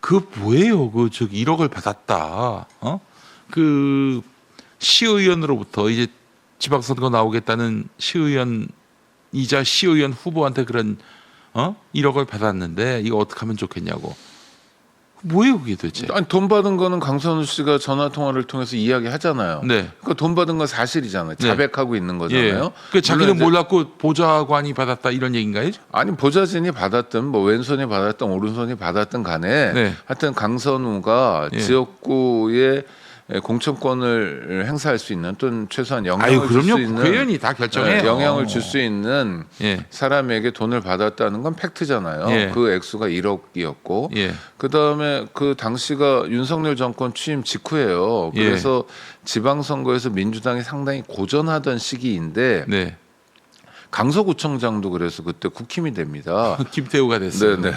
그 뭐예요? 그 저기 1억을 받았다. 그 시의원으로부터 이제 지방선거 나오겠다는 시의원이자 시의원 후보한테 그런 1억을 받았는데 이거 어떻게 하면 좋겠냐고. 뭐예요 그게 도대체? 아니 돈 받은 거는 강선우 씨가 전화 통화를 통해서 이야기하잖아요. 네. 그러니까 돈 받은 건 사실이잖아요. 네. 자백하고 있는 거잖아요. 예. 그 자기는 물론 이제 몰랐고 보좌관이 받았다 이런 얘기인가요? 아니 보좌진이 받았든 뭐 왼손이 받았든 오른손이 받았든 간에 네. 하여튼 강선우가 예. 지역구에 공천권을 행사할 수 있는 또는 최소한 아유 영향을 줄 수 그럼요. 있는 국회의원이 다 결정해요. 영향을 줄 수 있는 예. 사람에게 돈을 받았다는 건 팩트잖아요. 예. 그 액수가 1억이었고 예. 그다음에 그 당시가 윤석열 정권 취임 직후예요. 예. 그래서 지방선거에서 민주당이 상당히 고전하던 시기인데 네. 강서구청장도 그래서 그때 국힘이 됩니다. 김태우가 됐어요. 네네.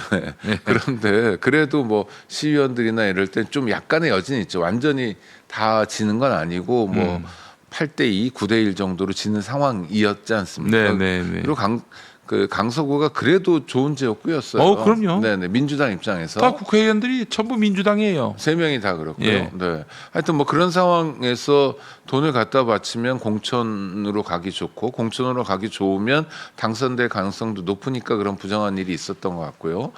그런데 그래도 뭐 시의원들이나 이럴 때 좀 약간의 여진이 있죠. 완전히 다 지는 건 아니고 뭐 8대2, 9대1 정도로 지는 상황이었지 않습니까? 네네네. 그리고 강서구가 그래도 좋은 지역구였어요. 그럼요. 네네. 민주당 입장에서. 다 국회의원들이 전부 민주당이에요. 세 명이 다 그렇고요. 예. 네. 하여튼 뭐 그런 상황에서 돈을 갖다 바치면 공천으로 가기 좋고 공천으로 가기 좋으면 당선될 가능성도 높으니까 그런 부정한 일이 있었던 것 같고요.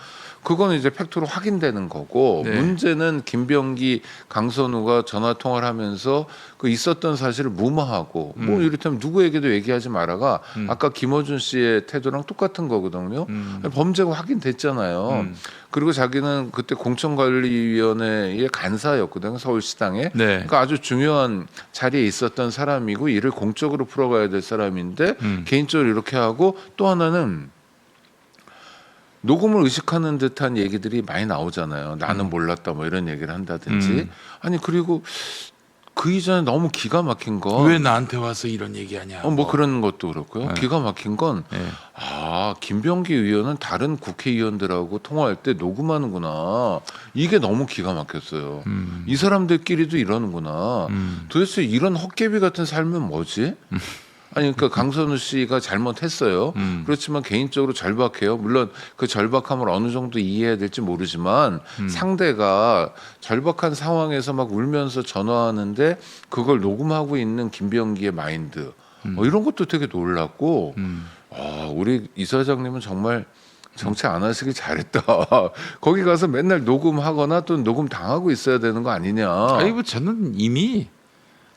그거는 이제 팩트로 확인되는 거고 네. 문제는 김병기, 강선우가 전화 통화를 하면서 그 있었던 사실을 무마하고 뭐 이를테면 누구에게도 얘기하지 마라가 아까 김어준 씨의 태도랑 똑같은 거거든요. 범죄가 확인됐잖아요. 그리고 자기는 그때 공천관리위원회의 간사였거든요. 서울시당에. 네. 그러니까 아주 중요한 자리에 있었던 사람이고 일을 공적으로 풀어가야 될 사람인데 개인적으로 이렇게 하고 또 하나는 녹음을 의식하는 듯한 얘기들이 많이 나오잖아요. 나는 몰랐다 뭐 이런 얘기를 한다든지. 아니 그리고 그 이전에 너무 기가 막힌 건 왜 나한테 와서 이런 얘기하냐. 뭐 그런 것도 그렇고요. 네. 기가 막힌 건 네. 김병기 의원은 다른 국회의원들하고 통화할 때 녹음하는구나. 이게 너무 기가 막혔어요. 이 사람들끼리도 이러는구나. 도대체 이런 헛개비 같은 삶은 뭐지? 아니 그러니까 강선우 씨가 잘못했어요. 그렇지만 개인적으로 절박해요. 물론 그 절박함을 어느 정도 이해해야 될지 모르지만 상대가 절박한 상황에서 막 울면서 전화하는데 그걸 녹음하고 있는 김병기의 마인드 이런 것도 되게 놀랐고 우리 이사장님은 정말 정치 안 하시길 잘했다. 거기 가서 맨날 녹음하거나 또 녹음 당하고 있어야 되는 거 아니냐. 아이고 저는 이미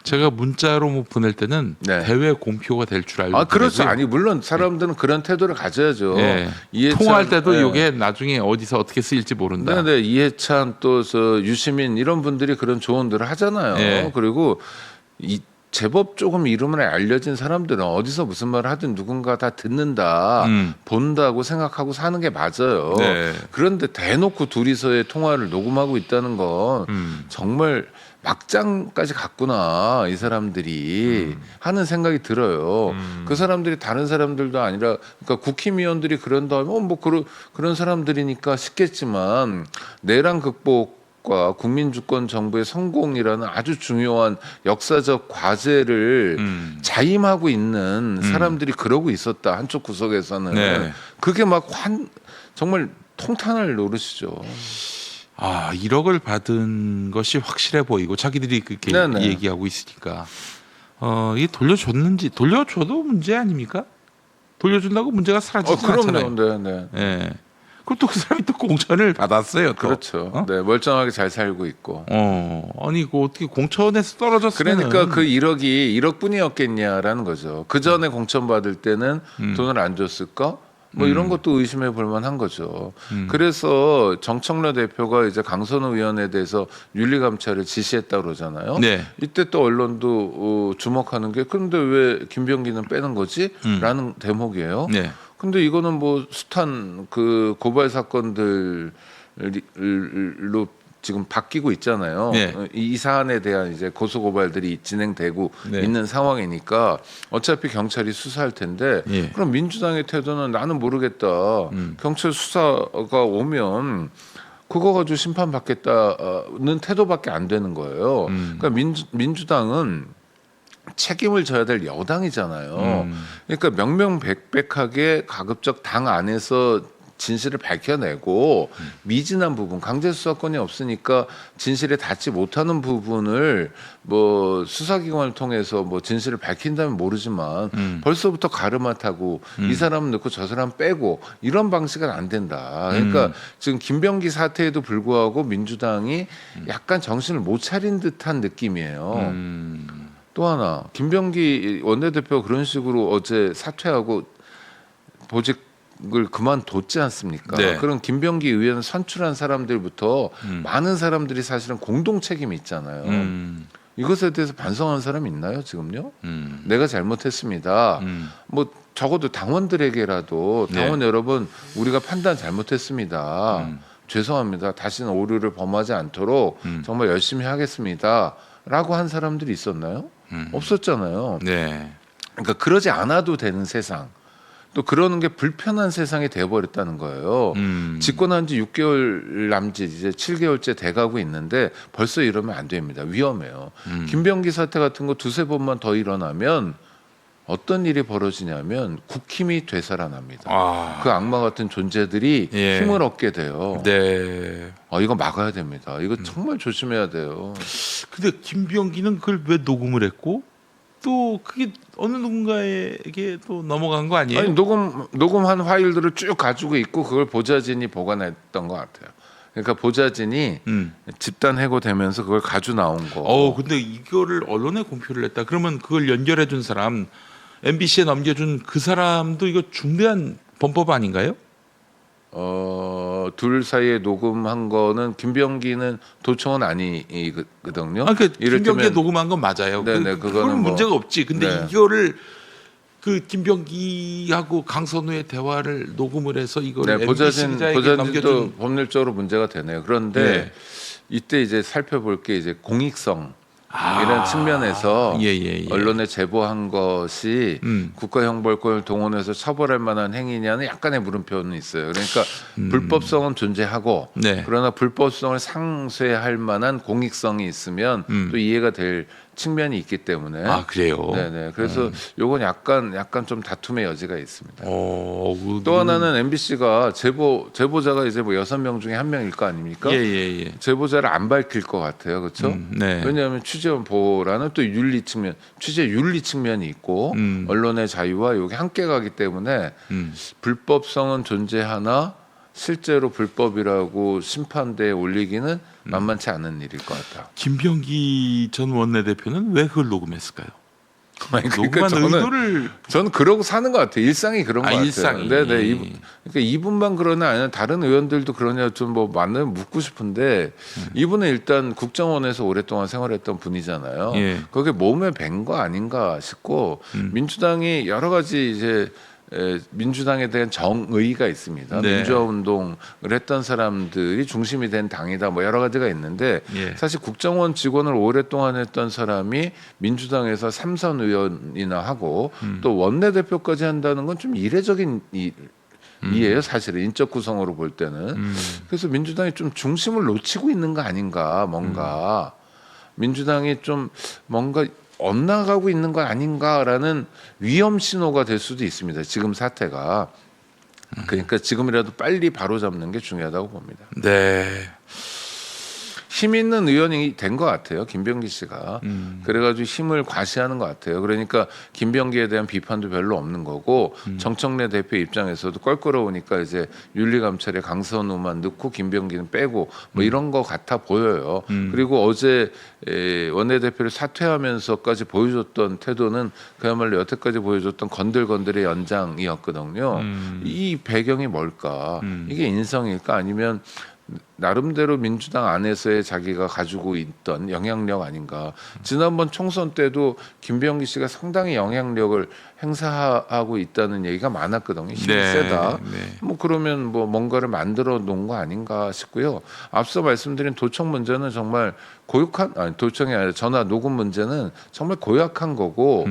제가 문자로 뭐 보낼 때는 네. 대외 공표가 될 줄 알고. 그렇죠. 보내고요. 아니 물론 사람들은 그런 태도를 가져야죠. 예. 이해찬, 통화할 때도 예. 이게 나중에 어디서 어떻게 쓰일지 모른다. 네, 이해찬 또 저 유시민 이런 분들이 그런 조언들을 하잖아요. 예. 그리고 이 제법 조금 이름을 알려진 사람들은 어디서 무슨 말을 하든 누군가 다 듣는다, 본다고 생각하고 사는 게 맞아요. 네. 그런데 대놓고 둘이서의 통화를 녹음하고 있다는 건 정말 막장까지 갔구나 이 사람들이 하는 생각이 들어요. 그 사람들이 다른 사람들도 아니라 그러니까 국힘의원들이 그런 다음에 뭐 그런 사람들이니까 싶겠지만 내란 극복과 국민주권 정부의 성공이라는 아주 중요한 역사적 과제를 자임하고 있는 사람들이 그러고 있었다 한쪽 구석에서는. 네. 그게 막 정말 통탄할 노릇이죠. 1억을 받은 것이 확실해 보이고 자기들이 그렇게 네네. 얘기하고 있으니까 이게 돌려줘도 문제 아닙니까? 돌려준다고 문제가 사라지지 않잖아요. 그럼요. 네. 예. 그리고 또 그 사람이 또 공천을 받았어요. 또. 그렇죠. 네, 멀쩡하게 잘 살고 있고. 아니 그 어떻게 공천에서 떨어졌으면 그러니까 그 1억이 1억뿐이었겠냐라는 거죠. 그 전에 공천 받을 때는 돈을 안 줬을까? 뭐 이런 것도 의심해 볼 만한 거죠. 그래서 정청래 대표가 이제 강선우 의원에 대해서 윤리감찰을 지시했다 그러잖아요. 네. 이때 또 언론도 주목하는 게 그런데 왜 김병기는 빼는 거지? 라는 대목이에요. 네. 근데 이거는 뭐 숱한 그 고발 사건들로 지금 바뀌고 있잖아요. 네. 이 사안에 대한 이제 고소 고발들이 진행되고 네. 있는 상황이니까 어차피 경찰이 수사할 텐데 예. 그럼 민주당의 태도는 나는 모르겠다. 경찰 수사가 오면 그거 가지고 심판 받겠다는 태도밖에 안 되는 거예요. 그러니까 민주당은 책임을 져야 될 여당이잖아요. 그러니까 명명백백하게 가급적 당 안에서 진실을 밝혀내고 미진한 부분, 강제 수사권이 없으니까 진실에 닿지 못하는 부분을 뭐 수사기관을 통해서 뭐 진실을 밝힌다면 모르지만 벌써부터 가르마 타고 이 사람 넣고 저 사람 빼고 이런 방식은 안 된다. 그러니까 지금 김병기 사태에도 불구하고 민주당이 약간 정신을 못 차린 듯한 느낌이에요. 또 하나 김병기 원내대표가 그런 식으로 어제 사퇴하고 보직을 그만뒀지 않습니까? 네. 그럼 김병기 의원 선출한 사람들부터 많은 사람들이 사실은 공동 책임이 있잖아요. 이것에 대해서 반성하는 사람이 있나요 지금요? 내가 잘못했습니다. 뭐 적어도 당원들에게라도 당원 여러분 우리가 판단 잘못했습니다. 죄송합니다. 다시는 오류를 범하지 않도록 정말 열심히 하겠습니다. 라고 한 사람들이 있었나요? 없었잖아요. 네. 그러니까 그러지 않아도 되는 세상. 또 그러는 게 불편한 세상이 돼버렸다는 거예요. 집권한 지 6개월 남짓 이제 7개월째 돼가고 있는데 벌써 이러면 안 됩니다. 위험해요. 김병기 사태 같은 거 두세 번만 더 일어나면 어떤 일이 벌어지냐면 국힘이 되살아납니다. 아. 그 악마 같은 존재들이 예. 힘을 얻게 돼요. 네. 이거 막아야 됩니다. 이거 정말 조심해야 돼요. 근데 김병기는 그걸 왜 녹음을 했고 또 그게 어느 누군가에게 또 넘어간 거 아니에요? 아니, 녹음한 파일들을 쭉 가지고 있고 그걸 보좌진이 보관했던 것 같아요. 그러니까 보좌진이 집단 해고되면서 그걸 가져 나온 거. 근데 이거를 언론에 공표를 했다. 그러면 그걸 연결해 준 사람, MBC에 넘겨준 그 사람도 이거 중대한 범법 아닌가요? 둘 사이에 녹음한 거는 김병기는 도청은 아니거든요. 그러니까 김병기가 녹음한 건 맞아요. 네네, 그건 그거는 뭐, 문제가 없지. 근데 네. 이거를 그 김병기하고 강선우의 대화를 녹음을 해서 이걸 MBC 기자에게 보좌진도 넘겨준. 법률적으로 문제가 되네요. 그런데 네. 이때 이제 살펴볼 게 이제 공익성 이런 측면에서 예. 언론에 제보한 것이 국가형벌권을 동원해서 처벌할 만한 행위냐는 약간의 물음표는 있어요. 그러니까 불법성은 존재하고 네. 그러나 불법성을 상쇄할 만한 공익성이 있으면 또 이해가 될 측면이 있기 때문에 그래요. 네네. 그래서 요건 약간 좀 다툼의 여지가 있습니다. 또 하나는 MBC가 제보자가 이제 뭐 6명 중에 1명일 거 아닙니까? 예. 제보자를 안 밝힐 것 같아요, 그렇죠? 네. 왜냐하면 취재원 보호라는 또 윤리 측면, 취재 윤리 측면이 있고 언론의 자유와 이게 함께 가기 때문에 불법성은 존재하나 실제로 불법이라고 심판대에 올리기는 만만치 않은 일일 것 같다. 김병기 전 원내대표는 왜 그걸 녹음했을까요? 그러니까 녹음한 의도를 저는 그러고 사는 것 같아요. 일상이 그런 것 같아요. 일상이. 네네. 그러니까 이분만 그러나 아니면 다른 의원들도 그러냐 좀 뭐 많으면 묻고 싶은데 이분은 일단 국정원에서 오랫동안 생활했던 분이잖아요. 예. 그게 몸에 밴 거 아닌가 싶고 민주당이 여러 가지 이제 민주당에 대한 정의가 있습니다. 네. 민주화 운동을 했던 사람들이 중심이 된 당이다. 뭐 여러 가지가 있는데 예. 사실 국정원 직원을 오랫동안 했던 사람이 민주당에서 3선 의원이나 하고 또 원내대표까지 한다는 건 좀 이례적인 이에요. 사실은 인적 구성으로 볼 때는. 그래서 민주당이 좀 중심을 놓치고 있는 거 아닌가. 뭔가 민주당이 좀 뭔가 엇나가고 있는 거 아닌가라는 위험 신호가 될 수도 있습니다. 지금 사태가. 그러니까 지금이라도 빨리 바로잡는 게 중요하다고 봅니다. 네. 힘 있는 의원이 된 것 같아요. 김병기 씨가. 그래가지고 힘을 과시하는 것 같아요. 그러니까 김병기에 대한 비판도 별로 없는 거고 정청래 대표 입장에서도 껄끄러우니까 이제 윤리감찰에 강선우만 넣고 김병기는 빼고 뭐 이런 거 같아 보여요. 그리고 어제 원내대표를 사퇴하면서까지 보여줬던 태도는 그야말로 여태까지 보여줬던 건들건들의 연장이었거든요. 이 배경이 뭘까? 이게 인성일까? 아니면 나름대로 민주당 안에서의 자기가 가지고 있던 영향력 아닌가. 지난번 총선 때도 김병기 씨가 상당히 영향력을 행사하고 있다는 얘기가 많았거든요. 힘이 세다. 네. 뭐 그러면 뭐 뭔가를 만들어 놓은 거 아닌가 싶고요. 앞서 말씀드린 도청 문제는 정말 도청이 아니라 전화 녹음 문제는 정말 고약한 거고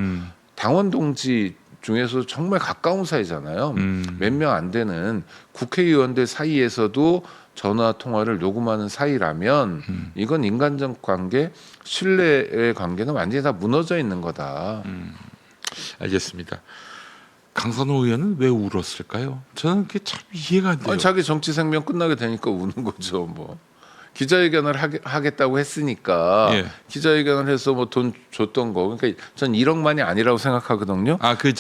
당원 동지 중에서 정말 가까운 사이잖아요. 몇 명 안 되는 국회의원들 사이에서도 전화 통화를 녹음하는 사이라면 이건 인간적 관계, 신뢰의 관계는 완전히 다 무너져 있는 거다. 알겠습니다. 강선호 의원은 왜 울었을까요? 저는 그게 참 이해가 안 돼요. 아니, 자기 정치 생명 끝나게 되니까 우는 거죠. 뭐 기자회견을 하겠다고 했으니까 예. 기자회견을 해서 뭐 돈 줬던 거. 그러니까 전 1억만이 아니라고 생각하거든요. 그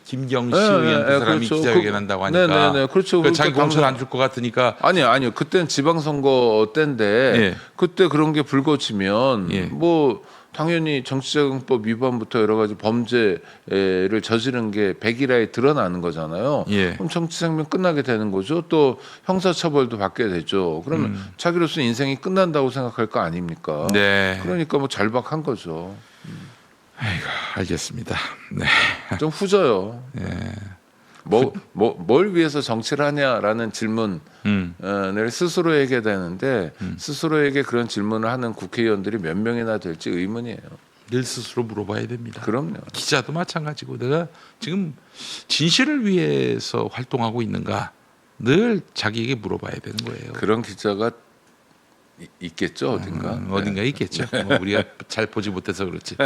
김경시 예, 의원 그 예, 사람이 그렇죠. 기자회견한다고 하니까 네네네, 그렇죠. 그 자기 그러니까 공천 안 줄 것 같으니까 아니요. 그때는 지방선거 때인데 예. 그때 그런 게 불거지면 예. 뭐 당연히 정치자금법 위반부터 여러 가지 범죄를 저지른 게 백일화에 드러나는 거잖아요. 예. 그럼 정치 생명 끝나게 되는 거죠. 또 형사처벌도 받게 되죠. 그러면 자기로서 인생이 끝난다고 생각할 거 아닙니까? 네. 그러니까 뭐 잘박한 거죠. 아이고, 알겠습니다. 네. 좀 후져요. 뭘 위해서 정치를 하냐라는 질문을 스스로에게 되는데 스스로에게 그런 질문을 하는 국회의원들이 몇 명이나 될지 의문이에요. 늘 스스로 물어봐야 됩니다. 그럼요. 기자도 마찬가지고 내가 지금 진실을 위해서 활동하고 있는가 늘 자기에게 물어봐야 되는 거예요. 그런 기자가 있겠죠 어딘가. 어딘가 있겠죠. 뭐 우리가 잘 보지 못해서 그렇지.